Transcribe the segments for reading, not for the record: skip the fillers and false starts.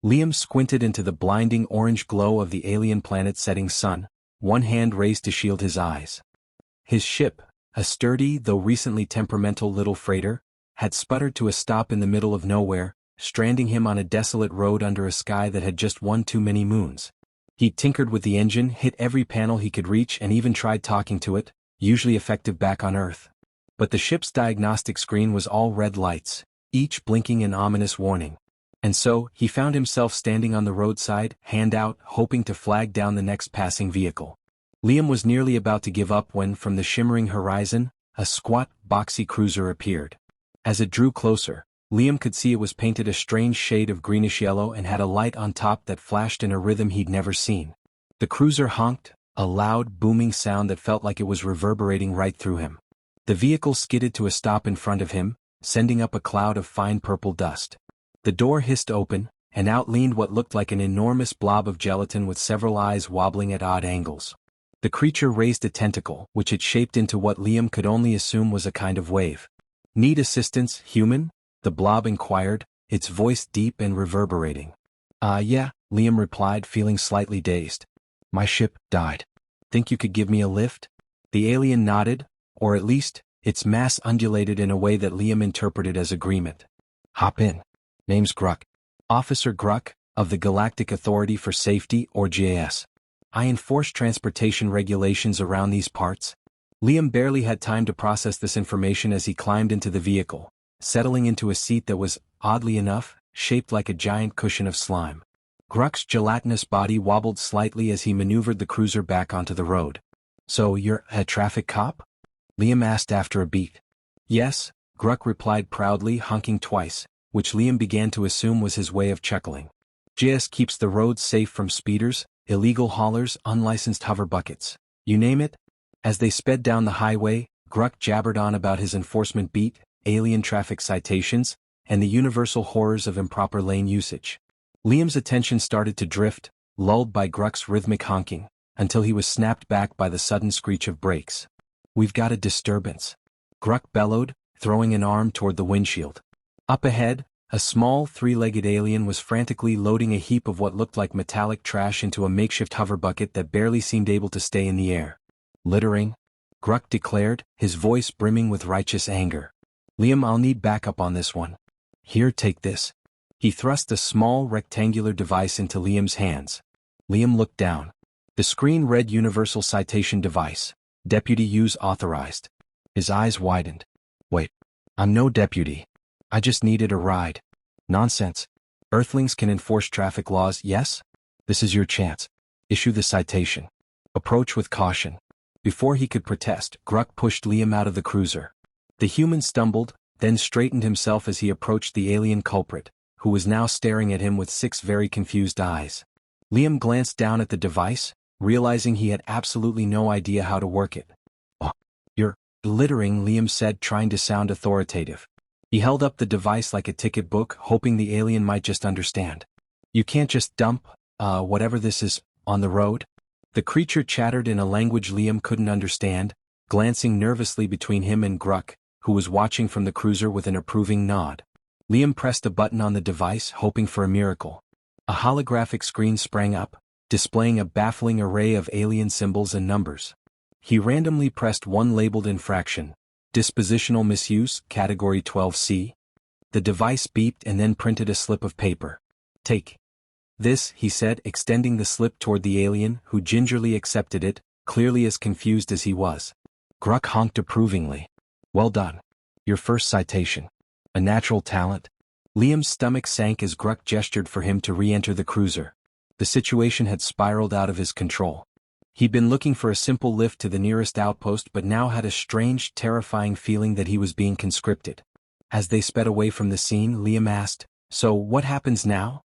Liam squinted into the blinding orange glow of the alien planet's setting sun, one hand raised to shield his eyes. His ship, a sturdy though recently temperamental little freighter, had sputtered to a stop in the middle of nowhere, stranding him on a desolate road under a sky that had just one too many moons. He tinkered with the engine, hit every panel he could reach, and even tried talking to it, usually effective back on Earth. But the ship's diagnostic screen was all red lights, each blinking an ominous warning. And so, he found himself standing on the roadside, hand out, hoping to flag down the next passing vehicle. Liam was nearly about to give up when, from the shimmering horizon, a squat, boxy cruiser appeared. As it drew closer, Liam could see it was painted a strange shade of greenish-yellow and had a light on top that flashed in a rhythm he'd never seen. The cruiser honked, a loud, booming sound that felt like it was reverberating right through him. The vehicle skidded to a stop in front of him, sending up a cloud of fine purple dust. The door hissed open, and out leaned what looked like an enormous blob of gelatin with several eyes wobbling at odd angles. The creature raised a tentacle, which it shaped into what Liam could only assume was a kind of wave. "Need assistance, human?" the blob inquired, its voice deep and reverberating. Yeah," Liam replied, feeling slightly dazed. "My ship died. Think you could give me a lift?" The alien nodded, or at least, its mass undulated in a way that Liam interpreted as agreement. "Hop in. Name's Gruck. Officer Gruck, of the Galactic Authority for Safety, or G.A.S. I enforce transportation regulations around these parts." Liam barely had time to process this information as he climbed into the vehicle, settling into a seat that was, oddly enough, shaped like a giant cushion of slime. Gruck's gelatinous body wobbled slightly as he maneuvered the cruiser back onto the road. "So you're a traffic cop?" Liam asked after a beat. "Yes," Gruck replied proudly, honking twice, which Liam began to assume was his way of chuckling. "G.A.S. keeps the roads safe from speeders, illegal haulers, unlicensed hover buckets. You name it." As they sped down the highway, Gruck jabbered on about his enforcement beat, alien traffic citations, and the universal horrors of improper lane usage. Liam's attention started to drift, lulled by Gruck's rhythmic honking, until he was snapped back by the sudden screech of brakes. "We've got a disturbance," Gruck bellowed, throwing an arm toward the windshield. Up ahead, a small, three-legged alien was frantically loading a heap of what looked like metallic trash into a makeshift hover bucket that barely seemed able to stay in the air. "Littering," Gruck declared, his voice brimming with righteous anger. "Liam, I'll need backup on this one. Here, take this." He thrust a small, rectangular device into Liam's hands. Liam looked down. The screen read Universal Citation Device. Deputy use authorized. His eyes widened. "Wait. I'm no deputy. I just needed a ride." "Nonsense. Earthlings can enforce traffic laws, yes? This is your chance. Issue the citation. Approach with caution." Before he could protest, Gruck pushed Liam out of the cruiser. The human stumbled, then straightened himself as he approached the alien culprit, who was now staring at him with 6 very confused eyes. Liam glanced down at the device, realizing he had absolutely no idea how to work it. "Oh, you're littering," Liam said, trying to sound authoritative. He held up the device like a ticket book, hoping the alien might just understand. "You can't just dump, whatever this is, on the road." The creature chattered in a language Liam couldn't understand, glancing nervously between him and Gruck, who was watching from the cruiser with an approving nod. Liam pressed a button on the device, hoping for a miracle. A holographic screen sprang up, displaying a baffling array of alien symbols and numbers. He randomly pressed one labeled infraction, dispositional misuse, category 12C. The device beeped and then printed a slip of paper. "Take this," he said, extending the slip toward the alien, who gingerly accepted it, clearly as confused as he was. Gruck honked approvingly. "Well done. Your first citation. A natural talent." Liam's stomach sank as Gruck gestured for him to re-enter the cruiser. The situation had spiraled out of his control. He'd been looking for a simple lift to the nearest outpost but now had a strange, terrifying feeling that he was being conscripted. As they sped away from the scene, Liam asked, "So what happens now?"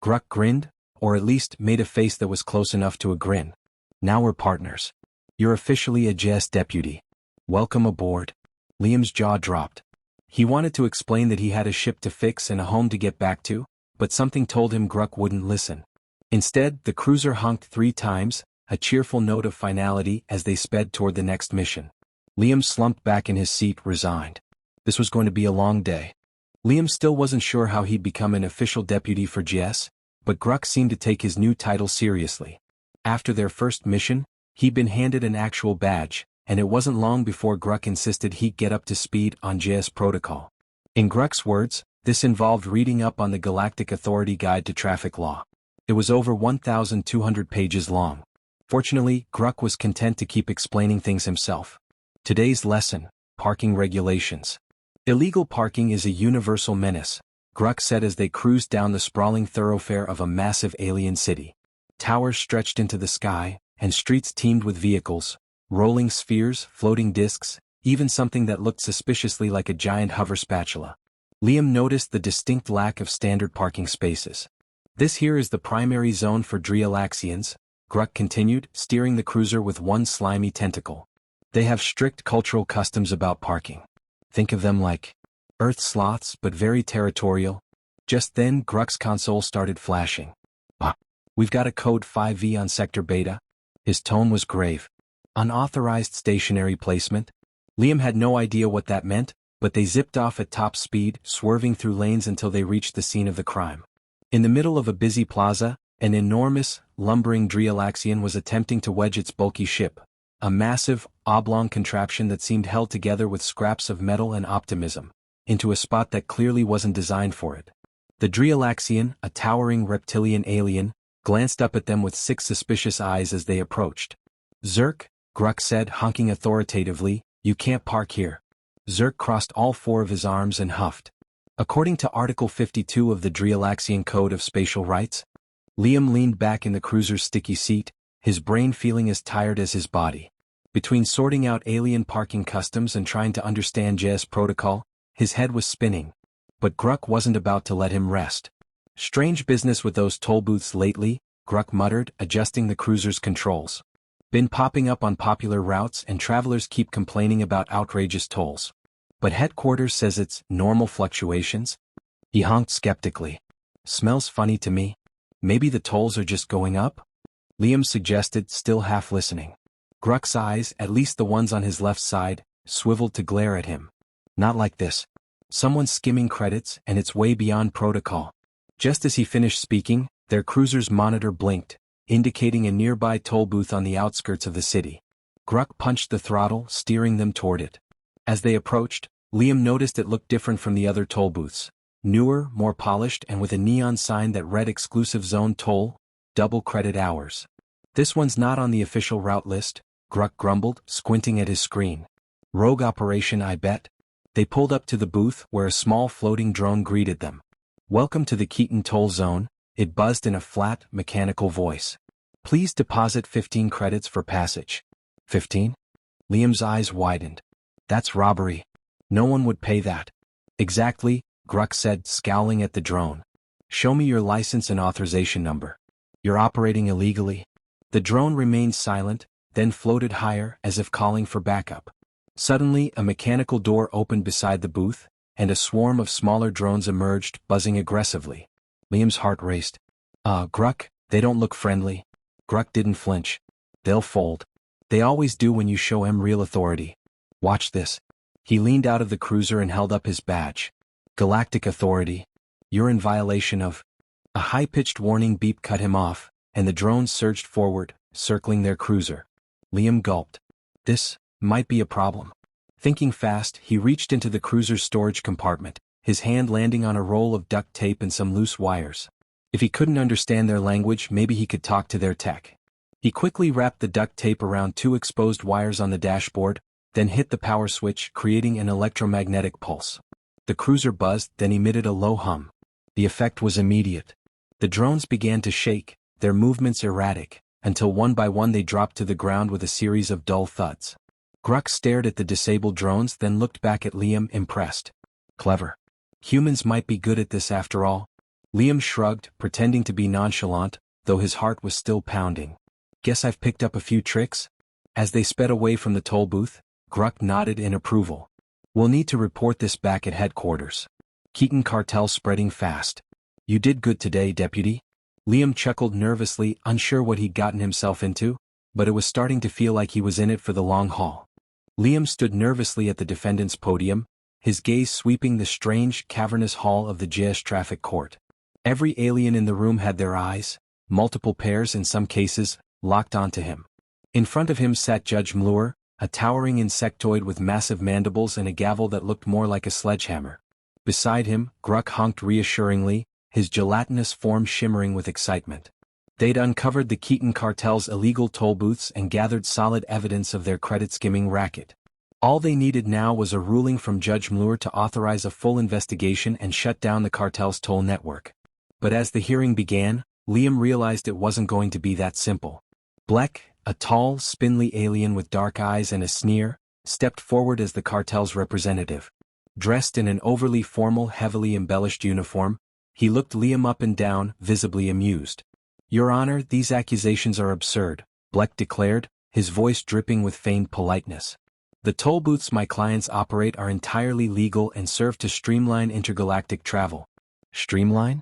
Gruck grinned, or at least made a face that was close enough to a grin. "Now we're partners. You're officially a G.A.S. deputy. Welcome aboard." Liam's jaw dropped. He wanted to explain that he had a ship to fix and a home to get back to, but something told him Gruck wouldn't listen. Instead, the cruiser honked 3 times, a cheerful note of finality as they sped toward the next mission. Liam slumped back in his seat, resigned. This was going to be a long day. Liam still wasn't sure how he'd become an official deputy for G.A.S., But Gruck seemed to take his new title seriously. After their first mission, he'd been handed an actual badge, and it wasn't long before Gruck insisted he'd get up to speed on G.A.S. protocol. In Gruck's words, this involved reading up on the Galactic Authority Guide to Traffic Law. It was over 1,200 pages long. Fortunately, Gruck was content to keep explaining things himself. Today's lesson: parking regulations. Illegal parking is a universal menace, Gruck said as they cruised down the sprawling thoroughfare of a massive alien city. Towers stretched into the sky, and streets teemed with vehicles, rolling spheres, floating discs, even something that looked suspiciously like a giant hover spatula. Liam noticed the distinct lack of standard parking spaces. This here is the primary zone for Galaxians, Gruck continued, steering the cruiser with one slimy tentacle. They have strict cultural customs about parking. Think of them like Earth sloths, but very territorial. Just then, Gruck's console started flashing. We've got a code 5V on Sector Beta. His tone was grave. Unauthorized stationary placement? Liam had no idea what that meant, but they zipped off at top speed, swerving through lanes until they reached the scene of the crime. In the middle of a busy plaza, an enormous, lumbering Galaxian was attempting to wedge its bulky ship, a massive, oblong contraption that seemed held together with scraps of metal and optimism, into a spot that clearly wasn't designed for it. The Galaxian, a towering reptilian alien, glanced up at them with 6 suspicious eyes as they approached. "Zerk," Gruck said, honking authoritatively, "you can't park here." Zerk crossed all 4 of his arms and huffed. According to Article 52 of the Galaxian Code of Spatial Rights. Liam leaned back in the cruiser's sticky seat, his brain feeling as tired as his body. Between sorting out alien parking customs and trying to understand G.A.S. protocol, his head was spinning. But Gruck wasn't about to let him rest. "Strange business with those toll booths lately," Gruck muttered, adjusting the cruiser's controls. "Been popping up on popular routes and travelers keep complaining about outrageous tolls. But headquarters says it's normal fluctuations." He honked skeptically. "Smells funny to me. Maybe the tolls are just going up?" Liam suggested, still half listening. Gruck's eyes, at least the ones on his left side, swiveled to glare at him. "Not like this. Someone's skimming credits and it's way beyond protocol." Just as he finished speaking, their cruiser's monitor blinked, indicating a nearby toll booth on the outskirts of the city. Gruck punched the throttle, steering them toward it. As they approached, Liam noticed it looked different from the other toll booths. Newer, more polished, and with a neon sign that read Exclusive Zone Toll, double credit hours. "This one's not on the official route list," Gruck grumbled, squinting at his screen. "Rogue operation, I bet." They pulled up to the booth where a small floating drone greeted them. "Welcome to the Keaton Toll Zone," it buzzed in a flat, mechanical voice. "Please deposit 15 credits for passage." 15? Liam's eyes widened. "That's robbery. No one would pay that." "Exactly," Gruck said, scowling at the drone. "Show me your license and authorization number. You're operating illegally." The drone remained silent, then floated higher as if calling for backup. Suddenly, a mechanical door opened beside the booth, and a swarm of smaller drones emerged, buzzing aggressively. Liam's heart raced. Gruck, they don't look friendly." Gruck didn't flinch. "They'll fold. They always do when you show 'em real authority. Watch this." He leaned out of the cruiser and held up his badge. "Galactic Authority. You're in violation of..." A high-pitched warning beep cut him off, and the drones surged forward, circling their cruiser. Liam gulped. This might be a problem. Thinking fast, he reached into the cruiser's storage compartment, his hand landing on a roll of duct tape and some loose wires. If he couldn't understand their language, maybe he could talk to their tech. He quickly wrapped the duct tape around 2 exposed wires on the dashboard, then hit the power switch, creating an electromagnetic pulse. The cruiser buzzed, then emitted a low hum. The effect was immediate. The drones began to shake, their movements erratic, until one by one they dropped to the ground with a series of dull thuds. Gruck stared at the disabled drones, then looked back at Liam, impressed. "Clever. Humans might be good at this after all." Liam shrugged, pretending to be nonchalant, though his heart was still pounding. "Guess I've picked up a few tricks?" As they sped away from the toll booth, Gruck nodded in approval. "We'll need to report this back at headquarters. Keaton cartel spreading fast." "You did good today, Deputy." Liam chuckled nervously, unsure what he'd gotten himself into, but it was starting to feel like he was in it for the long haul. Liam stood nervously at the defendant's podium, his gaze sweeping the strange, cavernous hall of the G.A.S. traffic court. Every alien in the room had their eyes, multiple pairs in some cases, locked onto him. In front of him sat Judge Mluer, a towering insectoid with massive mandibles and a gavel that looked more like a sledgehammer. Beside him, Gruck honked reassuringly, his gelatinous form shimmering with excitement. They'd uncovered the Keaton cartel's illegal toll booths and gathered solid evidence of their credit-skimming racket. All they needed now was a ruling from Judge Mluer to authorize a full investigation and shut down the cartel's toll network. But as the hearing began, Liam realized it wasn't going to be that simple. Bleck, a tall, spindly alien with dark eyes and a sneer, stepped forward as the cartel's representative. Dressed in an overly formal, heavily embellished uniform, he looked Liam up and down, visibly amused. "Your Honor, these accusations are absurd," Bleck declared, his voice dripping with feigned politeness. "The toll booths my clients operate are entirely legal and serve to streamline intergalactic travel." "Streamline?"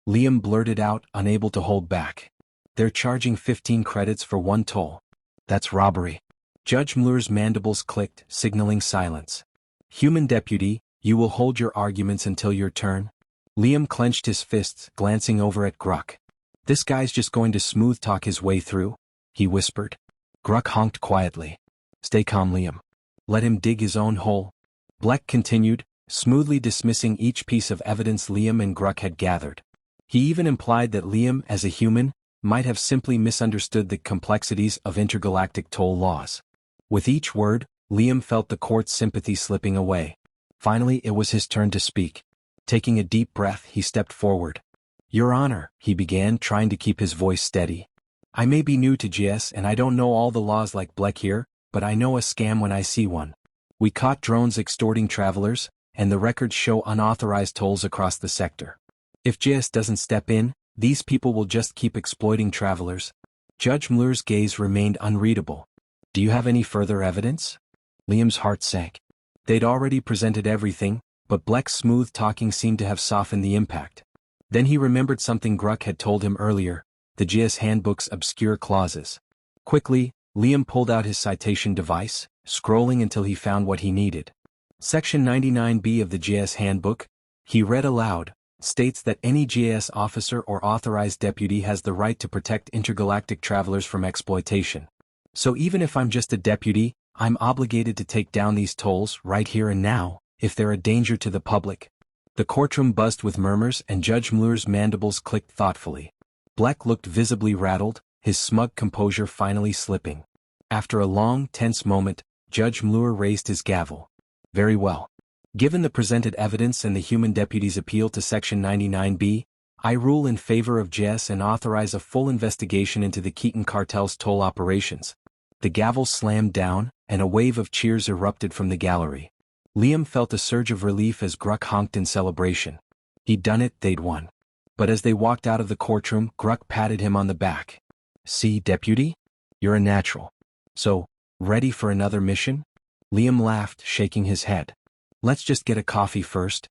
Liam blurted out, unable to hold back. "They're charging 15 credits for one toll. That's robbery." Judge Mluer's mandibles clicked, signaling silence. "Human deputy, you will hold your arguments until your turn?" Liam clenched his fists, glancing over at Gruck. "This guy's just going to smooth-talk his way through?" he whispered. Gruck honked quietly. "Stay calm, Liam. Let him dig his own hole." Bleck continued, smoothly dismissing each piece of evidence Liam and Gruck had gathered. He even implied that Liam, as a human, might have simply misunderstood the complexities of intergalactic toll laws. With each word, Liam felt the court's sympathy slipping away. Finally, it was his turn to speak. Taking a deep breath, he stepped forward. "Your Honor," he began, trying to keep his voice steady. "I may be new to G.A.S. and I don't know all the laws like Bleck here, but I know a scam when I see one. We caught drones extorting travelers, and the records show unauthorized tolls across the sector. If G.A.S. doesn't step in, these people will just keep exploiting travelers." Judge Mluer's gaze remained unreadable. "Do you have any further evidence?" Liam's heart sank. They'd already presented everything, but Bleck's smooth talking seemed to have softened the impact. Then he remembered something Gruck had told him earlier, the G.A.S. handbook's obscure clauses. Quickly, Liam pulled out his citation device, scrolling until he found what he needed. Section 99B of the G.A.S. handbook, he read aloud, states that any G.A.S. officer or authorized deputy has the right to protect intergalactic travelers from exploitation. So even if I'm just a deputy, I'm obligated to take down these tolls right here and now, if they're a danger to the public. The courtroom buzzed with murmurs and Judge Mluer's mandibles clicked thoughtfully. Bleck looked visibly rattled, his smug composure finally slipping. After a long, tense moment, Judge Mluer raised his gavel. "Very well. Given the presented evidence and the human deputy's appeal to Section 99B, I rule in favor of G.A.S. and authorize a full investigation into the Keaton cartel's toll operations." The gavel slammed down, and a wave of cheers erupted from the gallery. Liam felt a surge of relief as Gruck honked in celebration. He'd done it, they'd won. But as they walked out of the courtroom, Gruck patted him on the back. "See, deputy? You're a natural. So, ready for another mission?" Liam laughed, shaking his head. "Let's just get a coffee first,"